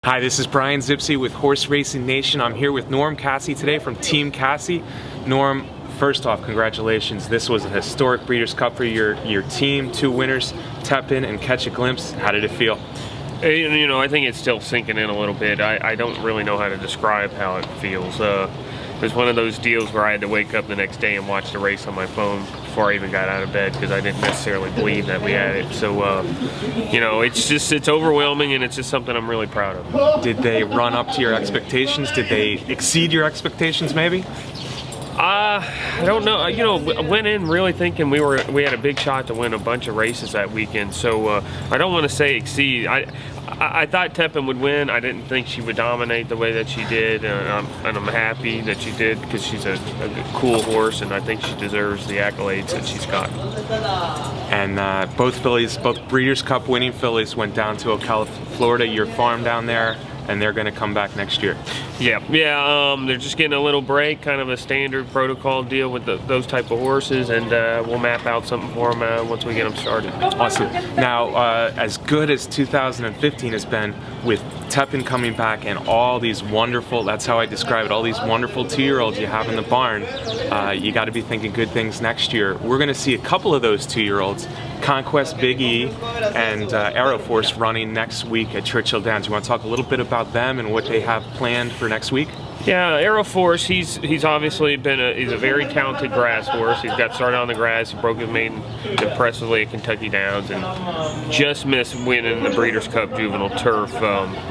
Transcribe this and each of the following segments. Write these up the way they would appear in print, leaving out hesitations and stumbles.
Hi, this is Brian Zipsey with Horse Racing Nation. I'm here with Norm Casse today from Team Casse. Norm, first off, congratulations. This was a historic Breeders' Cup for your team. 2 winners, Tepin and Catch a Glimpse. How did it feel? You know, I think it's still sinking in a little bit. I don't really know how to describe how it feels. It was one of those deals where I had to wake up the next day and watch the race on my phone before I even got out of bed because I didn't necessarily believe that we had it. So, you know, it's overwhelming, and it's just something I'm really proud of. Did they run up to your expectations? Did they exceed your expectations, maybe? I don't know. You know, I went in really thinking we had a big shot to win a bunch of races that weekend. So I don't want to say exceed. I thought Tepin would win. I didn't think she would dominate the way that she did, and I'm happy that she did because she's a cool horse, and I think she deserves the accolades that she's gotten. And both fillies, both Breeders' Cup winning fillies, went down to Ocala, Florida, your farm down there, and they're going to come back next year. Yeah. They're just getting a little break, kind of a standard protocol deal with those type of horses, and we'll map out something for them once we get them started. Awesome. Now, as good as 2015 has been, with Tepin coming back and all these wonderful, that's how I describe it, all these wonderful 2-year-olds you have in the barn, you got to be thinking good things next year. We're going to see a couple of those 2-year-olds, Conquest, Big E, and Airoforce, running next week at Churchill Downs. You want to talk a little bit about them and what they have planned for next week? Yeah, Airoforce, he's obviously he's a very talented grass horse. He's got started on the grass. He broke his maiden impressively at Kentucky Downs and just missed winning the Breeders' Cup Juvenile Turf.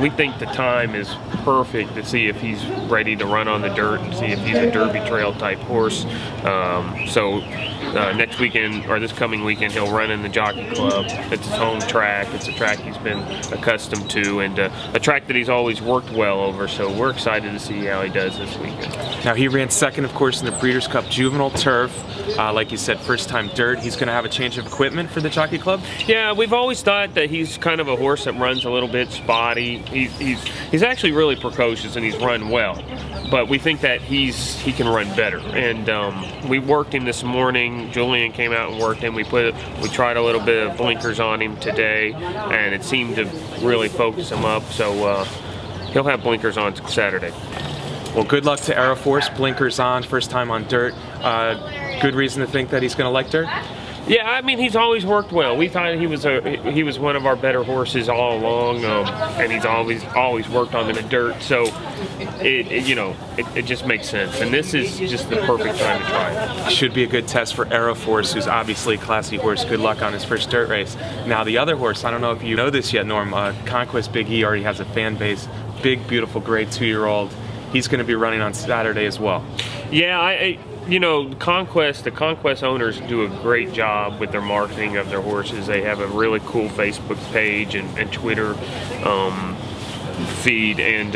We think the time is perfect to see if he's ready to run on the dirt and see if he's a Derby Trail type horse. Next weekend, or this coming weekend, he'll run in the Jockey Club. It's his home track. It's a track he's been accustomed to, and a track that he's always worked well over, so we're excited to see how he does this weekend. Now, he ran second, of course, in the Breeders' Cup Juvenile Turf. Like you said, first time dirt. He's going to have a change of equipment for the Jockey Club? Yeah, we've always thought that he's kind of a horse that runs a little bit spotty. He's actually really precocious, and he's run well. But we think that he can run better, and we worked him this morning. Julian came out and worked him. We tried a little bit of blinkers on him today, and it seemed to really focus him up. So he'll have blinkers on Saturday. Well, good luck to Airoforce. Blinkers on, first time on dirt. Good reason to think that he's going to like dirt? Yeah, I mean, he's always worked well. We thought he was one of our better horses all along, and he's always worked on the dirt. So it just makes sense. And this is just the perfect time to try it. Should be a good test for Airoforce, who's obviously a classy horse. Good luck on his first dirt race. Now, the other horse, I don't know if you know this yet, Norm. Conquest Big E already has a fan base. Big, beautiful, great 2-year-old. He's going to be running on Saturday as well. Yeah, you know, the Conquest owners do a great job with their marketing of their horses. They have a really cool Facebook page and Twitter feed, and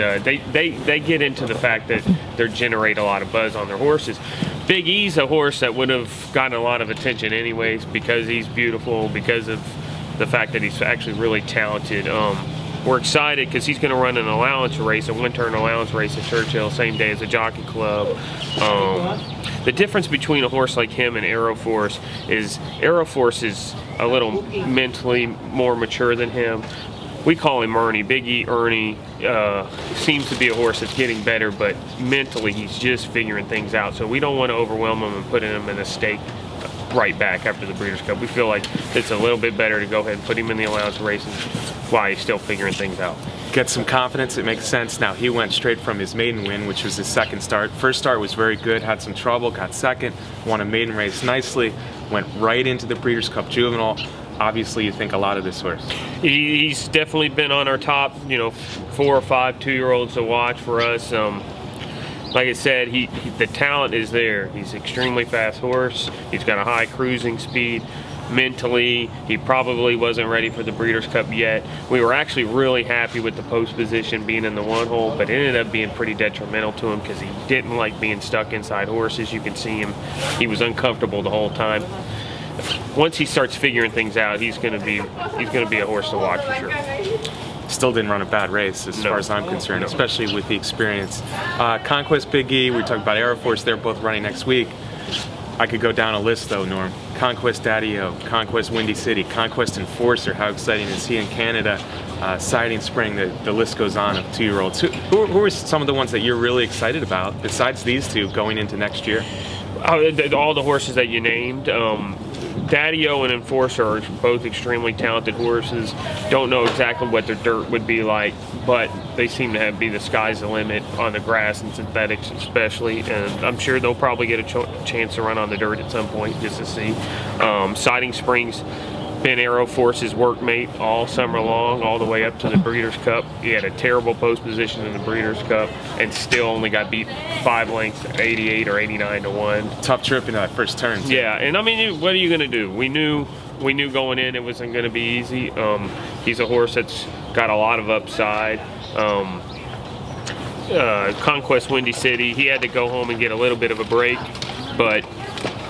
they get into the fact that they generate a lot of buzz on their horses. Big E's a horse that would have gotten a lot of attention anyways because he's beautiful, because of the fact that he's actually really talented. We're excited because he's going to run an allowance race, a winter allowance race at Churchill, same day as the Jockey Club. The difference between a horse like him and Airoforce is a little mentally more mature than him. We call him Ernie. Big E Ernie seems to be a horse that's getting better, but mentally he's just figuring things out. So we don't want to overwhelm him and put him in a stake right back after the Breeders' Cup. We feel like it's a little bit better to go ahead and put him in the allowance races while he's still figuring things out. Get some confidence, it makes sense. Now, he went straight from his maiden win, which was his second start. First start was very good, had some trouble, got second, won a maiden race nicely, went right into the Breeders' Cup Juvenile. Obviously, you think a lot of this horse. He's definitely been on our top, 4 or 5 2-year-olds to watch for us. Like I said, the talent is there. He's an extremely fast horse. He's got a high cruising speed. Mentally, he probably wasn't ready for the Breeders' Cup yet. We were actually really happy with the post position being in the 1 hole, but it ended up being pretty detrimental to him because he didn't like being stuck inside horses. You can see him; he was uncomfortable the whole time. Once he starts figuring things out, he's going to be a horse to watch for sure. Still didn't run a bad race as far as I'm concerned, especially with the experience. Conquest Big E, we talked about Airoforce, they're both running next week. I could go down a list though, Norm. Conquest Daddy-O, Conquest Windy City, Conquest Enforcer. How exciting is he in Canada? Siding Spring, the list goes on of 2-year-olds. Who are some of the ones that you're really excited about besides these two going into next year? All the horses that you named. Daddy-O and Enforcer are both extremely talented horses. Don't know exactly what their dirt would be like, but they seem to be the sky's the limit on the grass and synthetics especially, and I'm sure they'll probably get a chance to run on the dirt at some point just to see. Siding Springs been Airoforce's workmate all summer long, all the way up to the Breeders' Cup. He had a terrible post position in the Breeders' Cup and still only got beat 5 lengths, 88 or 89 to 1. Tough trip into that first turn, too. Yeah, and I mean, what are you going to do? We knew going in it wasn't going to be easy. He's a horse that's got a lot of upside. Conquest Windy City, he had to go home and get a little bit of a break, but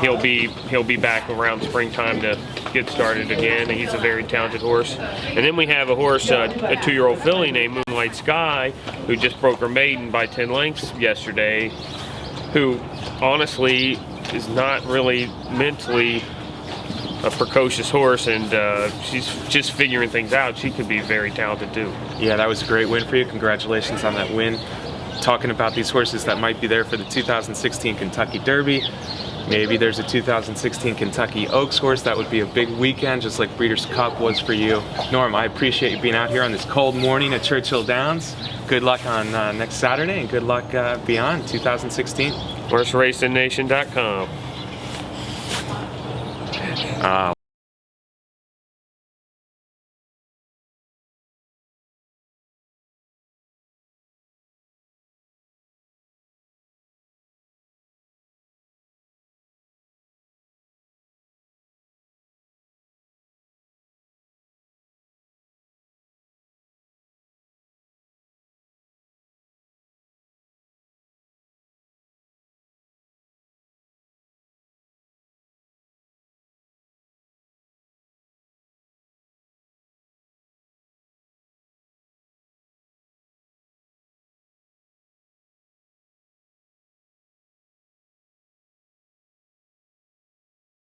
he'll be back around springtime to get started again. He's a very talented horse. And then we have a horse, a 2-year-old filly named Moonlight Sky, who just broke her maiden by 10 lengths yesterday, who honestly is not really mentally a precocious horse, and she's just figuring things out. She could be very talented too. Yeah, that was a great win for you. Congratulations on that win. Talking about these horses that might be there for the 2016 Kentucky Derby. Maybe there's a 2016 Kentucky Oaks horse. That would be a big weekend, just like Breeders' Cup was for you. Norm, I appreciate you being out here on this cold morning at Churchill Downs. Good luck on next Saturday, and good luck beyond 2016. HorseRacingNation.com.